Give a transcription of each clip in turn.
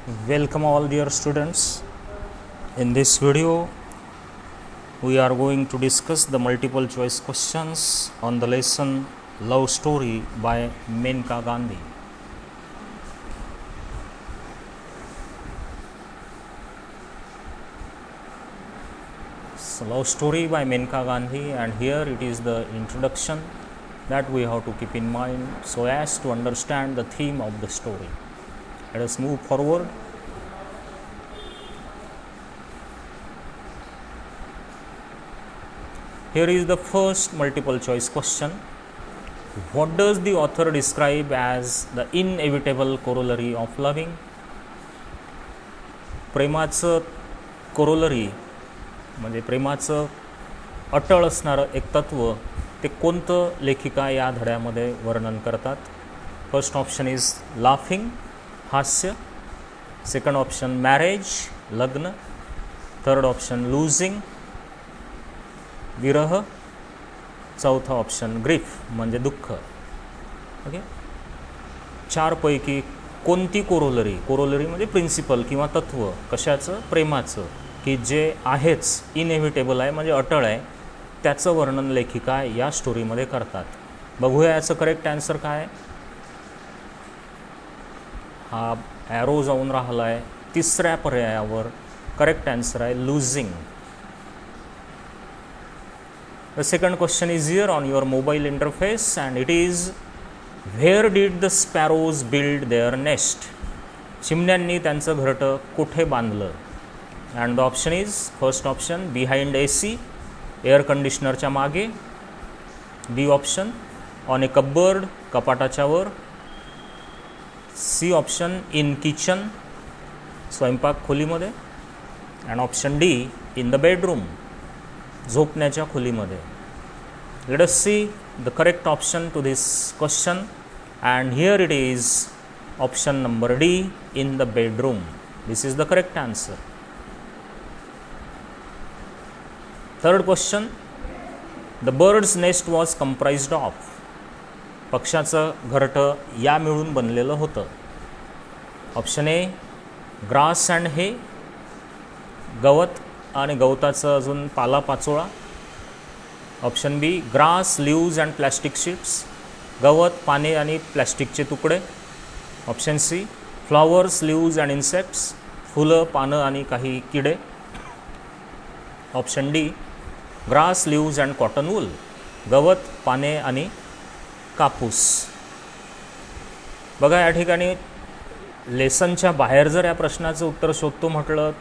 Welcome all dear students. In this video we are going to discuss the multiple choice questions on the lesson Love Story by Menka Gandhi. So, Love Story by Menka Gandhi, and here it is the introduction that we have to keep in mind so as to understand the theme of the story. Let us move forward. Here is the first multiple choice question. What does the author describe as the inevitable corollary of loving? प्रेमाचं corollary म्हणजे प्रेमाचं अटळ असणारं एक तत्व ते कोणतं लेखिका या धड्यामध्ये वर्णन करतात? फर्स्ट ऑप्शन इज लाफिंग, हास्य. सेकंड ऑप्शन मॅरेज, लग्न. थर्ड ऑप्शन लूजिंग, विरह. चौथा ऑप्शन ग्रीफ म्हणजे दुःख. ओके, चारपैकी कोणती कोरोलरी, कोरोलरी म्हणजे प्रिन्सिपल किंवा तत्व कशाचं? प्रेमाचं, की जे आहेच, इनएव्हिटेबल आहे म्हणजे अटळ आहे, त्याचं वर्णन लेखिका या स्टोरीमध्ये करतात. बघूया याचं करेक्ट आन्सर काय. हा ॲरो जाऊन राहिला आहे तिसऱ्या पर्यायावर. करेक्ट आन्सर आहे losing. The second question is here on your mobile interface and it is, where did the sparrows build their nest? चिमण्यांनी त्यांचं घरटं कुठे बांधलं? and the option is, first option behind AC, air कंडिशनरच्या मागे. B option on a cupboard, कपाटाच्या वर. C option in kitchen, स्वयंपाक खोलीमध्ये. and option D in the bedroom, झोपण्याच्या खोलीमध्ये. Let us see the correct option to this question and here it is option number D, in the bedroom. This is the correct answer. Third question, the bird's nest was comprised of. पक्षाचं घरटं या मिळून बनलेलं होतं. Option A grass and हे, गवत आणि गवताचं अजून पालापाचोळा. Option B grass, leaves and plastic sheets, गवत, पाने आणि प्लॅस्टिकचे तुकडे. Option C flowers, leaves and insects, फुलं, पानं आणि काही किडे. Option D grass, leaves and cotton wool, गवत, पाने आणि कापूस. बघा या ठिकाणी लेसनच्या बाहेर जर या प्रश्नाचं उत्तर शोधतो म्हटलं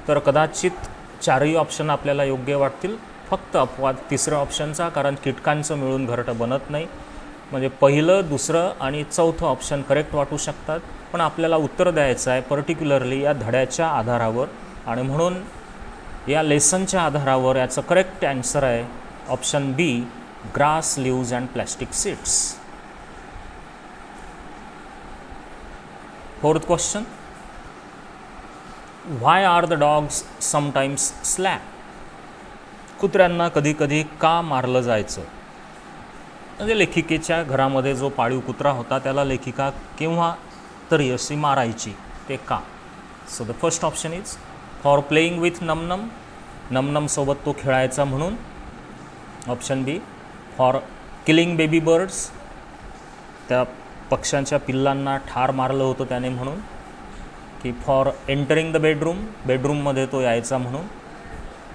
तर कदाचित चारही ऑप्शन आपल्याला योग्य वाटतील. फक्त अपवाद तिसऱ्या ऑप्शनचा, कारण कीटकांचं मिळून घरटं बनत नाही. म्हणजे पहिलं, दुसरं आणि चौथं ऑप्शन करेक्ट वाटू शकतात, पण आपल्याला उत्तर द्यायचं आहे पर्टिक्युलरली या धड्याच्या आधारावर, आणि म्हणून या लेसनच्या आधारावर याचं करेक्ट आन्सर आहे option B, grass, leaves and plastic seeds. Fourth question, why are the dogs sometimes slap? कुत्र्यांना कधी कधी का मारलं जायचं? म्हणजे लेखिकेच्या घरामध्ये जो पाळीव कुत्रा होता त्याला लेखिका केव्हा तरी अशी मारायची, ते का? So the first option is for playing with Namnam, नमनमसोबत तो खेळायचा म्हणून. Option B for killing baby birds, त्या पक्ष्यांच्या पिल्लांना ठार मारलं होतं त्याने म्हणून. की फॉर एंटरिंग द बेडरूम, बेडरूममध्ये तो यायचा म्हणून.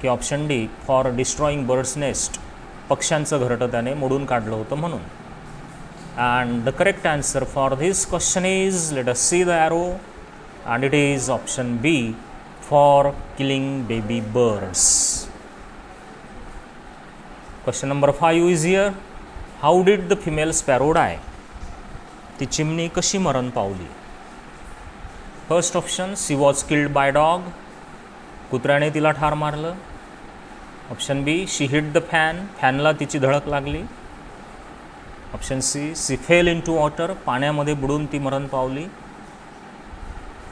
की option D for destroying birds nest, पक्ष्यांचं घरटं त्याने मोडून काढलं होतं म्हणून. And the correct answer for this question is, let us see the arrow, and it is option B for killing baby birds. Question number 5 is here, how did the female sparrow die? ती चिमणी कशी मरण पावली? First option C was killed by dog, कुत्र्याने तिला ठार मारलं. Option B she hit the fan, फॅनला तिची धडक लागली. Option C fell into water, पाण्यामध्ये बुडून ती मरण पावली.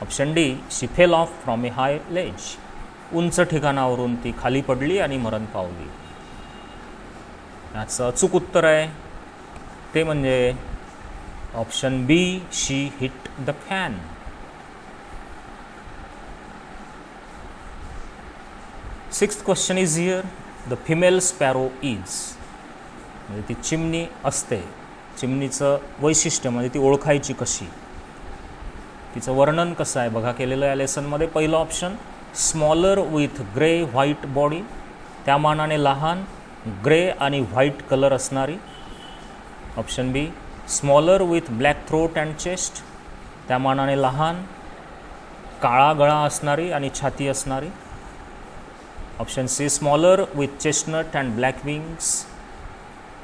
Option D she fell off from a high ledge, उंच ठिकाणावरून ती खाली पडली आणि मरण पावली. याचं अचूक उत्तर आहे ते म्हणजे option B, she hit the fan. Sixth question is here, the female sparrow is, म्हणजे ती चिमणी असते, चिमणीचं वैशिष्ट्य म्हणजे ती ओळखायची कशी, तिचं वर्णन कसं आहे बघा केलेलं या लेसनमध्ये. पहिलं option smaller with grey white body, त्या मानाने लहान, ग्रे आणि व्हाईट कलर असणारी. Option B smaller with black throat and chest, त्या मानाने लहान, काळा गळा असणारी आणि छाती असणारी. Option C smaller with chestnut and black wings,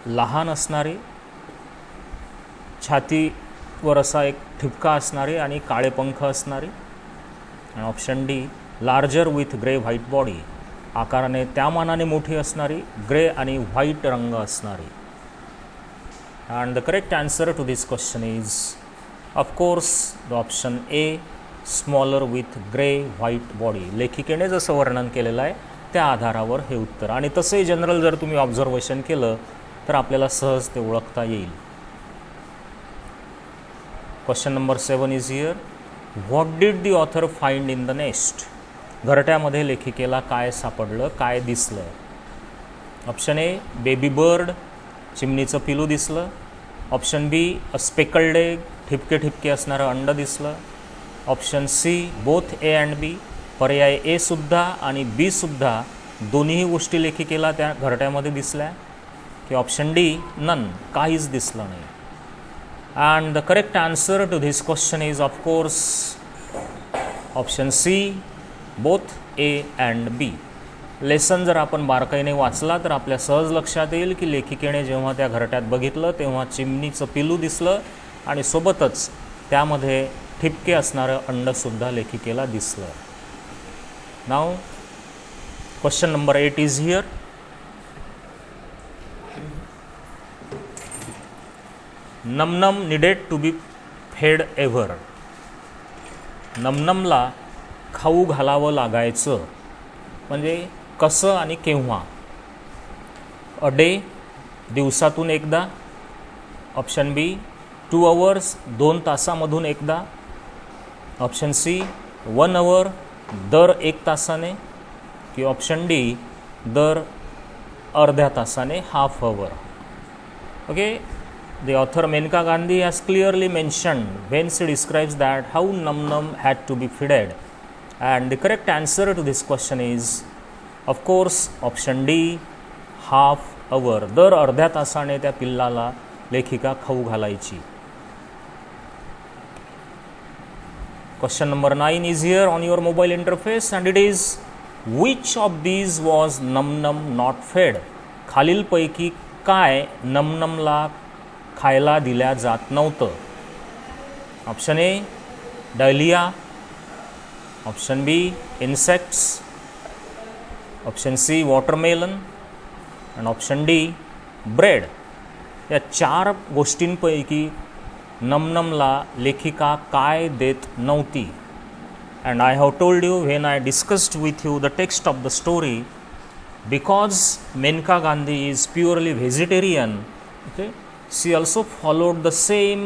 लहान असणारी, छातीवर असा एक ठिपका असणारी आणि काळे पंख असणारी. आणि option D larger with grey white body, आकाराने त्या मानाने मोठी असणारी, ग्रे आणि व्हाईट रंग असणारी. And the correct answer to this question is of course the option A smaller with grey white body. लेखिकेने जसं वर्णन केलेलं आहे त्या आधारावर हे उत्तर. आणि तसंही जनरल जर तुम्ही ऑब्झर्वेशन केलं तर आपल्याला सहज ते ओळखता येईल. Question number 7 is here, what did the author find in the nest. घरट्यामध्ये लेखिकेला काय सापडलं, काय दिसलं. ऑप्शन ए बेबी बर्ड, चिमणीचं पिलू दिसलं. Option B a speckled egg, ठिपके ठिपके असणारं अंड दिसलं. Option C both A and B, पर्याय ए सुद्धा आणि बी सुद्धा दोन्ही गोष्टी लेखिकेला त्या घरट्यामध्ये दिसल्या. की ऑप्शन डी नन, काहीच दिसलं नाही. And the correct answer to this question is of course option C both A and B. Lesson जर आपण बारकाईने वाचला तर आपल्या सहज लक्षात येईल की लेखिकेने जेव्हा त्या घरट्यात बघितलं तेव्हा चिमणीचं पिलू दिसलं आणि सोबतच त्यामध्ये ठिपके असणारं अंडसुद्धा लेखिकेला दिसलं. नाव question number 8 is here, Namnam needed to be fed ever. नमनमला खाऊ घालावं लागायचं म्हणजे कसं आणि केव्हा. अ डे, दिवसातून एकदा. ऑप्शन बी 2 hours, 2 तासामधून एकदा. ऑप्शन सी 1 hour, दर 1 तासाने. की ऑप्शन डी दर अर्ध्या तासाने, half hour. Okay, the author Menka Gandhi has clearly mentioned when she describes that how Num Num had to be fed, and the correct answer to this question is of course option D, half hour. दर अर्ध्या तासाने त्या पिल्लाला लेखिका खाऊ घालायची. Question number 9 is here on your mobile interface and it is which of these was Num Num not fed. खालीलपैकी काय नमनमला खायला दिल्या जात नव्हतं. Option A dahlia, option B insects, option C watermelon आणि ऑप्शन डी ब्रेड. या 4 गोष्टींपैकी नमनमला लेखिका काय देत नव्हती. And I have told you when I discussed with you the text of the story, because Maneka Gandhi is purely vegetarian, okay, she also followed the same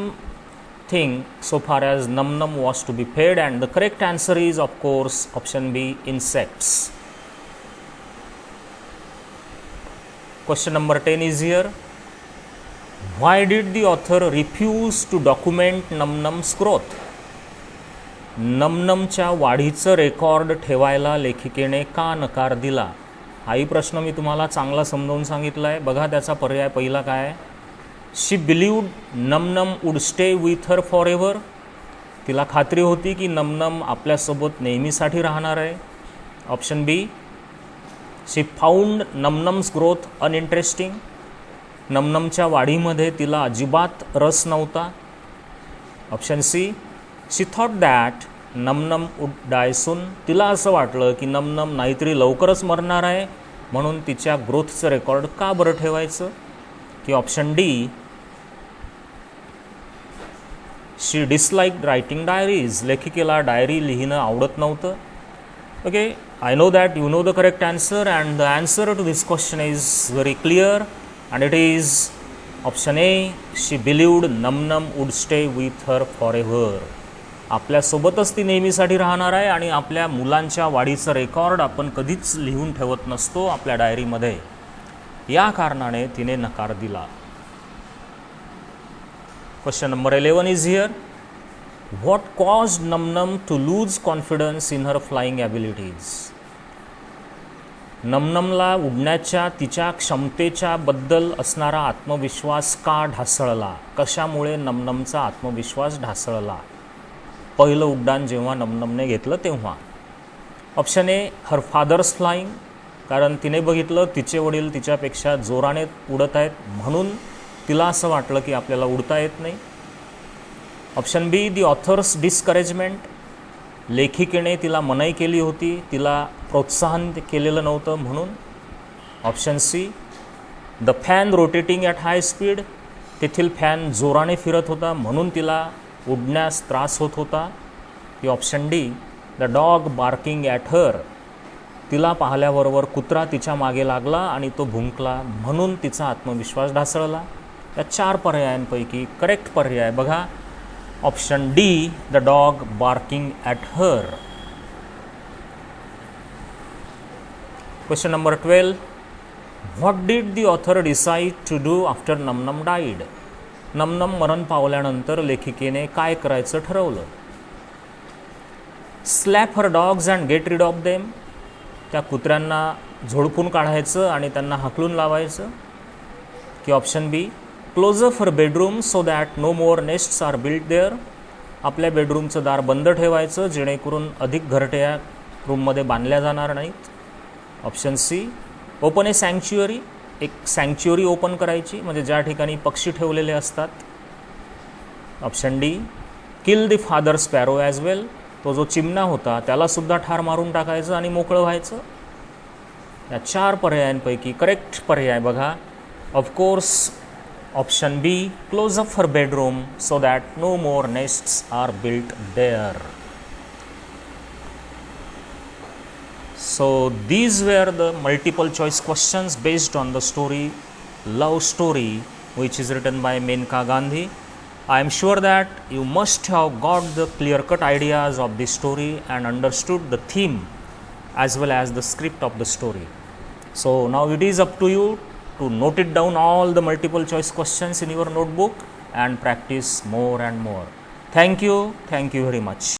thing so far as Num Num was to be fed, and the correct answer is of course option B, insects. Question number 10 is here, why did the author refuse to document Num Num's growth. Num Numच्या वाढीचं record ठेवायला लेखिकेने का नकार दिला. हाही प्रश्न मी तुम्हाला चांगला समजावून सांगितला आहे. बघा त्याचा पर्याय पहिला काय आहे. She believed Namnam would stay with her for ever. तिला खात्री होती की नमनम आपल्यासोबत नेहमीसाठी राहणार आहे. Option B she found Namnam's growth uninteresting. नमनमच्या वाढीमध्ये तिला अजिबात रस नव्हता. Option C she thought that Namnam would die soon. तिला असं वाटलं की नमनम नाहीतरी लवकरच मरणार आहे म्हणून तिच्या ग्रोथचं रेकॉर्ड का बरं ठेवायचं. की option D she disliked writing diaries. लेखिकेला डायरी लिहिणं आवडत नव्हतं. Okay, I know that you know the correct answer and the answer to this question is very clear and it is option A she believed Namnam would stay with her for ever. आपल्यासोबतच ती नेहमीसाठी राहणार आहे आणि आपल्या मुलांच्या वाढीचं record आपण कधीच लिहून ठेवत नसतो आपल्या डायरीमध्ये. या कारणाने तिने नकार दिला. Question number 11 is here. What caused Namnam to lose confidence in her flying abilities. नमनमला उडण्याच्या तिच्या क्षमतेच्या बद्दल असणारा आत्मविश्वास का ढासळला. कशामुळे नमनमचा आत्मविश्वास ढासळला. पहिलं उड्डाण जेव्हा नमनमने घेतलं तेव्हा. Option A, her father's flying, कारण तिने बघितलं तिचे वडील तिच्यापेक्षा जोराने उडत आहेत म्हणून तिला असं वाटलं की आपल्याला उडता येत नाही. ऑप्शन बी, दी ऑथर्स डिस्करेजमेंट, लेखिकेने तिला मनाई केली होती, तिला प्रोत्साहन केलेलं नव्हतं म्हणून. Option C, the fan rotating at high speed, तेथील फॅन जोराने फिरत होता म्हणून तिला उडण्यास त्रास होत होता. की option D, the dog barking at her, तिला पाहिल्याबरोबर कुत्रा तिच्या मागे लागला आणि तो भुंकला म्हणून तिचा आत्मविश्वास ढासळला. या 4 पर्यायांपैकी करेक्ट पर्याय बघा option D, the dog barking at her. Question number 12. What did the author decide to do after Namnam died. नमनम मरण पावल्यानंतर लेखिकेने काय करायचं ठरवलं. Slap her dogs and get rid of them, त्या कुत्र्यांना झोडपून काढायचं आणि त्यांना हाकलून लावायचं. की option B, close up her bedroom so that no more nests are built there, आपल्या बेडरूमचं दार बंद ठेवायचं जेणेकरून अधिक घरट्या रूममध्ये बांधल्या जाणार नाहीत. ऑप्शन सी, ओपन ए सँक्च्युअरी, एक सँक्च्युअरी ओपन करायची म्हणजे ज्या ठिकाणी पक्षी ठेवलेले असतात. Option D, kill the father sparrow as well, तो जो चिमणा होता त्यालासुद्धा ठार मारून टाकायचं आणि मोकळं व्हायचं. या 4 पर्यायांपैकी करेक्ट पर्याय बघा of course option B, close up her bedroom so that no more nests are built there. So these were the multiple choice questions based on the story Love Story, which is written by Menka Gandhi. I am sure that you must have got the clear-cut ideas of this story and understood the theme as well as the script of the story. So now it is up to you to note it down all the multiple choice questions in your notebook and practice more and more. Thank you very much.